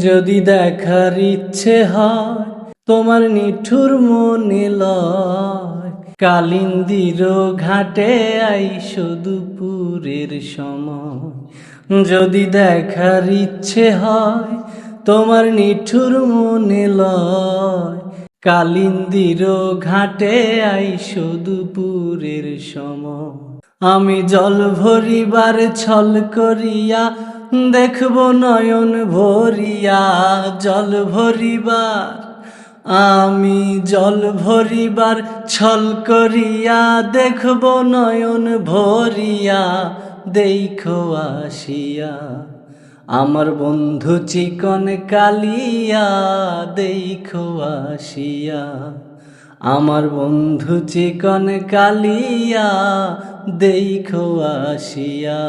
যদি দেখার ইচ্ছে হয় তোমার নিঠুর মনে লয়, কালিন্দির ঘাটে আইসো দুপুরের সময়। যদি দেখার ইচ্ছে হয় তোমার নিঠুর মনে লয়, কালিন্দির ঘাটে আইসো দুপুরের সময়। আমি জল ভরিবার ছল করিয়া দেখব নয়ন ভরিয়া, জল ভরিবার আমি জল ভরিবার ছল করিয়া দেখব নয়ন ভরিয়া, দেখো আসিয়া আমার বন্ধু চিকন কালিয়া, দেখো আসিয়া আমার বন্ধু চিকন কালিয়া, দেখো আসিয়া।